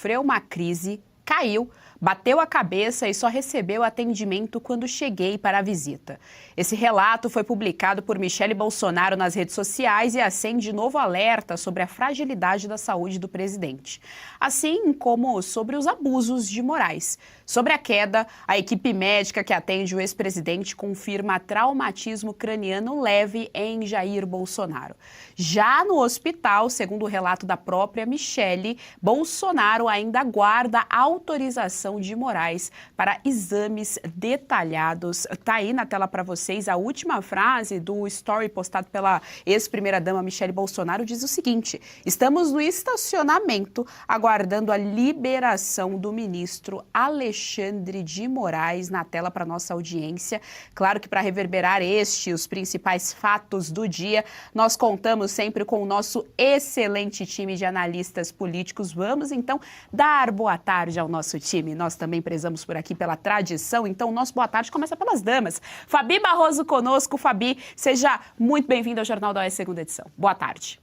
sofreu uma crise, caiu, bateu a cabeça e só recebeu atendimento quando cheguei para a visita. Esse relato foi publicado por Michele Bolsonaro nas redes sociais e acende novo alerta sobre a fragilidade da saúde do presidente, assim como sobre os abusos de Moraes. Sobre a queda, a equipe médica que atende o ex-presidente confirma traumatismo craniano leve em Jair Bolsonaro. Já no hospital, segundo o relato da própria Michele, Bolsonaro ainda aguarda autorização de Moraes para exames detalhados. Tá aí na tela para vocês a última frase do story postado pela ex-primeira-dama Michele Bolsonaro, diz o seguinte: estamos no estacionamento aguardando a liberação do ministro Alexandre de Moraes. Na tela para nossa audiência. Claro que para reverberar os principais fatos do dia, nós contamos sempre com o nosso excelente time de analistas políticos. Vamos então dar boa tarde ao nosso time. Nós também prezamos por aqui pela tradição, então o nosso boa tarde começa pelas damas. Fabi Barroso conosco. Fabi, seja muito bem-vinda ao Jornal da OAS, segunda edição. Boa tarde.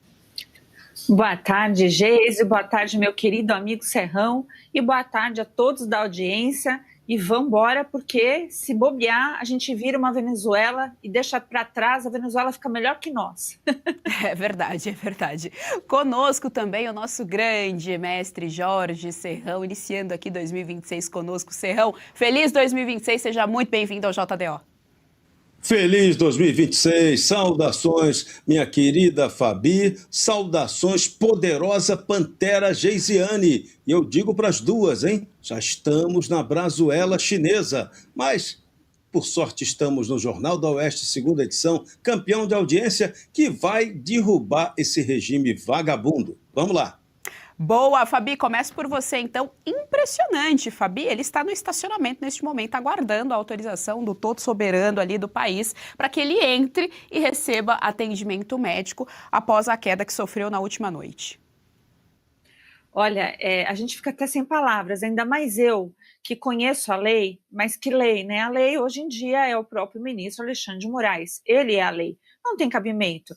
Boa tarde, Geise. Boa tarde, meu querido amigo Serrão. E boa tarde a todos da audiência. E vamos embora, porque se bobear, a gente vira uma Venezuela e deixa para trás, a Venezuela fica melhor que nós. É verdade, é verdade. Conosco também o nosso grande mestre Jorge Serrão, iniciando aqui 2026 conosco. Serrão, feliz 2026, seja muito bem-vindo ao JDO. Feliz 2026, saudações, minha querida Fabi, saudações, poderosa Pantera Geisiane. E eu digo para as duas, hein? Já estamos na Brazuela chinesa, mas, por sorte, estamos no Jornal da Oeste, segunda edição, campeão de audiência, que vai derrubar esse regime vagabundo. Vamos lá. Boa, Fabi, começo por você, então. Impressionante, Fabi, ele está no estacionamento neste momento, aguardando a autorização do todo soberano ali do país para que ele entre e receba atendimento médico após a queda que sofreu na última noite. Olha, a gente fica até sem palavras, ainda mais eu, que conheço a lei, mas que lei, né? A lei hoje em dia é o próprio ministro Alexandre de Moraes, ele é a lei, não tem cabimento.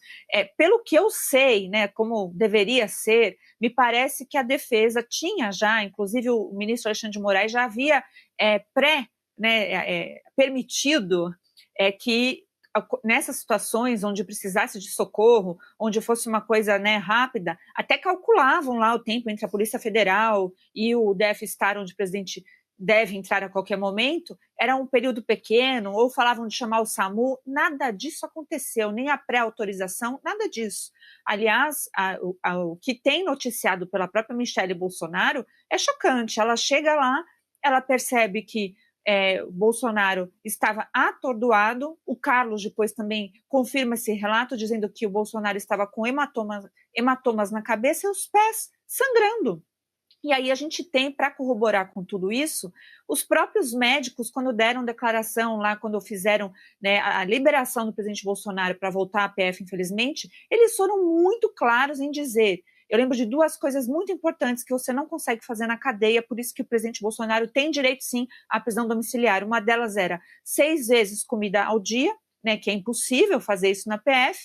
Pelo que eu sei, né, como deveria ser, me parece que a defesa tinha já, inclusive o ministro Alexandre de Moraes já havia permitido que nessas situações onde precisasse de socorro, onde fosse uma coisa, né, rápida, até calculavam lá o tempo entre a Polícia Federal e o DF-Star, onde o presidente deve entrar a qualquer momento, era um período pequeno, ou falavam de chamar o SAMU, nada disso aconteceu, nem a pré-autorização, nada disso. Aliás, o que tem noticiado pela própria Michele Bolsonaro é chocante. Ela chega lá, ela percebe que Bolsonaro estava atordoado, o Carlos depois também confirma esse relato, dizendo que o Bolsonaro estava com hematomas na cabeça e os pés sangrando. E aí a gente tem, para corroborar com tudo isso, os próprios médicos, quando deram declaração lá, quando fizeram, né, a liberação do presidente Bolsonaro para voltar à PF, infelizmente, eles foram muito claros em dizer: eu lembro de duas coisas muito importantes que você não consegue fazer na cadeia, por isso que o presidente Bolsonaro tem direito, sim, à prisão domiciliar. Uma delas era 6 vezes comida ao dia, né, que é impossível fazer isso na PF,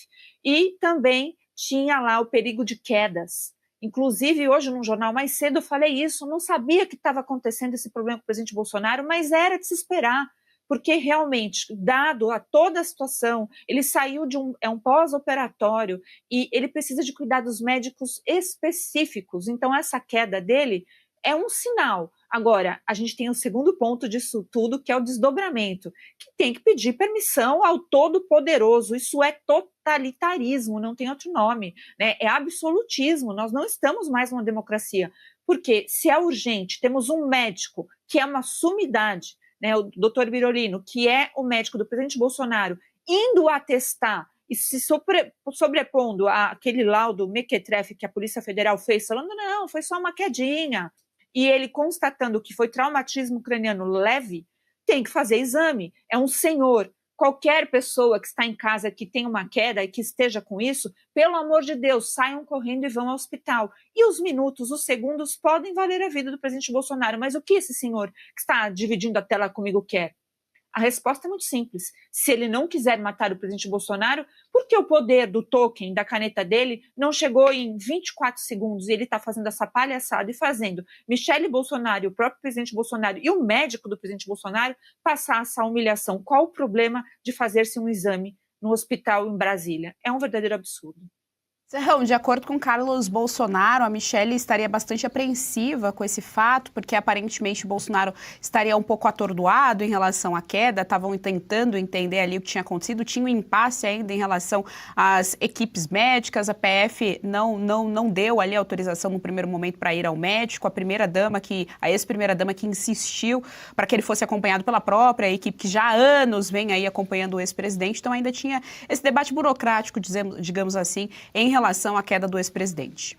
e também tinha lá o perigo de quedas. Inclusive, hoje, num jornal mais cedo, eu falei isso, não sabia que estava acontecendo esse problema com o presidente Bolsonaro, mas era de se esperar, porque realmente, dado a toda a situação, ele saiu de um pós-operatório e ele precisa de cuidados médicos específicos. Então, essa queda dele é um sinal. Agora, a gente tem o segundo ponto disso tudo, que é o desdobramento, que tem que pedir permissão ao Todo-Poderoso. Isso é totalitarismo, não tem outro nome, né? É absolutismo. Nós não estamos mais numa democracia, porque se é urgente, temos um médico que é uma sumidade, né, o doutor Birolino, que é o médico do presidente Bolsonaro, indo atestar e se sobrepondo àquele laudo mequetrefe que a Polícia Federal fez, falando, não, foi só uma quedinha, e ele constatando que foi traumatismo craniano leve, tem que fazer exame. É um senhor. Qualquer pessoa que está em casa que tenha uma queda e que esteja com isso, pelo amor de Deus, saiam correndo e vão ao hospital. E os minutos, os segundos podem valer a vida do presidente Bolsonaro. Mas o que esse senhor que está dividindo a tela comigo quer? A resposta é muito simples. Se ele não quiser matar o presidente Bolsonaro, por que o poder do token, da caneta dele, não chegou em 24 segundos e ele está fazendo essa palhaçada e fazendo Michele Bolsonaro, o próprio presidente Bolsonaro e o médico do presidente Bolsonaro passar essa humilhação? Qual o problema de fazer-se um exame no hospital em Brasília? É um verdadeiro absurdo. Serrão, de acordo com Carlos Bolsonaro, a Michele estaria bastante apreensiva com esse fato, porque aparentemente o Bolsonaro estaria um pouco atordoado em relação à queda, estavam tentando entender ali o que tinha acontecido, tinha um impasse ainda em relação às equipes médicas, a PF não deu ali autorização no primeiro momento para ir ao médico, a ex-primeira-dama que insistiu para que ele fosse acompanhado pela própria equipe que já há anos vem aí acompanhando o ex-presidente, então ainda tinha esse debate burocrático, digamos assim, em relação à queda do ex-presidente.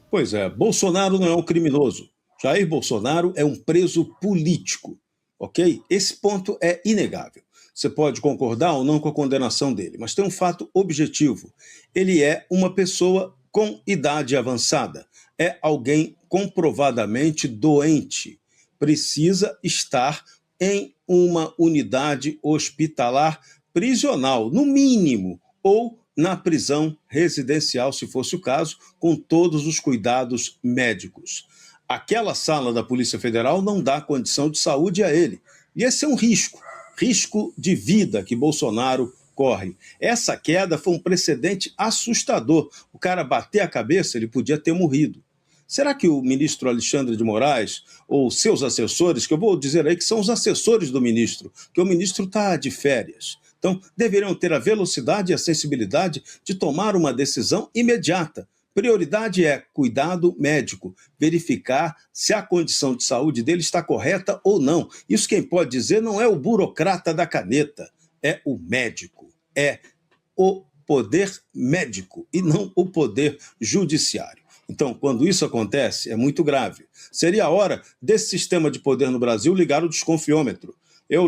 Pois é, Bolsonaro não é um criminoso. Jair Bolsonaro é um preso político, ok? Esse ponto é inegável. Você pode concordar ou não com a condenação dele, mas tem um fato objetivo. Ele é uma pessoa com idade avançada. É alguém comprovadamente doente. Precisa estar em uma unidade hospitalar prisional, no mínimo, ou na prisão residencial, se fosse o caso, com todos os cuidados médicos. Aquela sala da Polícia Federal não dá condição de saúde a ele. E esse é um risco de vida que Bolsonaro corre. Essa queda foi um precedente assustador. O cara bater a cabeça, ele podia ter morrido. Será que o ministro Alexandre de Moraes, ou seus assessores, que eu vou dizer aí que são os assessores do ministro, que o ministro está de férias, então, deveriam ter a velocidade e a sensibilidade de tomar uma decisão imediata. Prioridade é cuidado médico, verificar se a condição de saúde dele está correta ou não. Isso quem pode dizer não é o burocrata da caneta, é o médico, é o poder médico e não o poder judiciário. Então, quando isso acontece, é muito grave. Seria a hora desse sistema de poder no Brasil ligar o desconfiômetro. Eu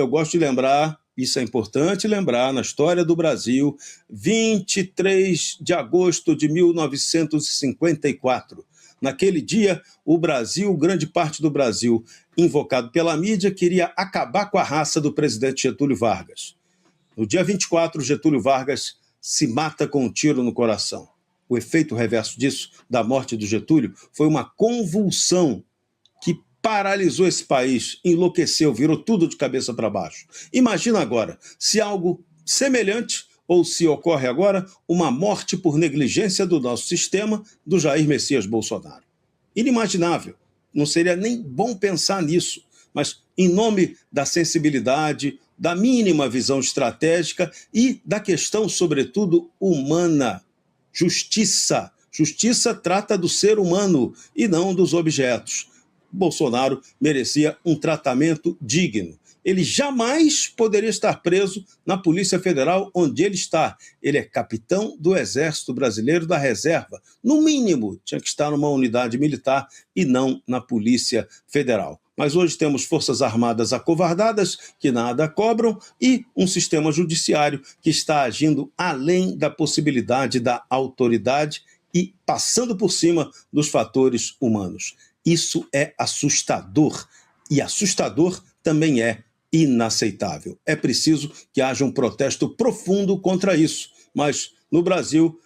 gosto de lembrar, isso é importante lembrar, na história do Brasil, 23 de agosto de 1954. Naquele dia, o Brasil, grande parte do Brasil, invocado pela mídia, queria acabar com a raça do presidente Getúlio Vargas. No dia 24, Getúlio Vargas se mata com um tiro no coração. O efeito reverso disso, da morte do Getúlio, foi uma convulsão que paralisou esse país, enlouqueceu, virou tudo de cabeça para baixo. Imagina agora, se algo semelhante, ou se ocorre agora, uma morte por negligência do nosso sistema, do Jair Messias Bolsonaro. Inimaginável. Não seria nem bom pensar nisso, mas em nome da sensibilidade, da mínima visão estratégica e da questão, sobretudo, humana. Justiça. Justiça trata do ser humano e não dos objetos. Bolsonaro merecia um tratamento digno. Ele jamais poderia estar preso na Polícia Federal onde ele está. Ele é capitão do Exército Brasileiro da Reserva. No mínimo, tinha que estar numa unidade militar e não na Polícia Federal. Mas hoje temos forças armadas acovardadas que nada cobram e um sistema judiciário que está agindo além da possibilidade da autoridade e passando por cima dos fatores humanos. Isso é assustador e assustador também é inaceitável. É preciso que haja um protesto profundo contra isso, mas no Brasil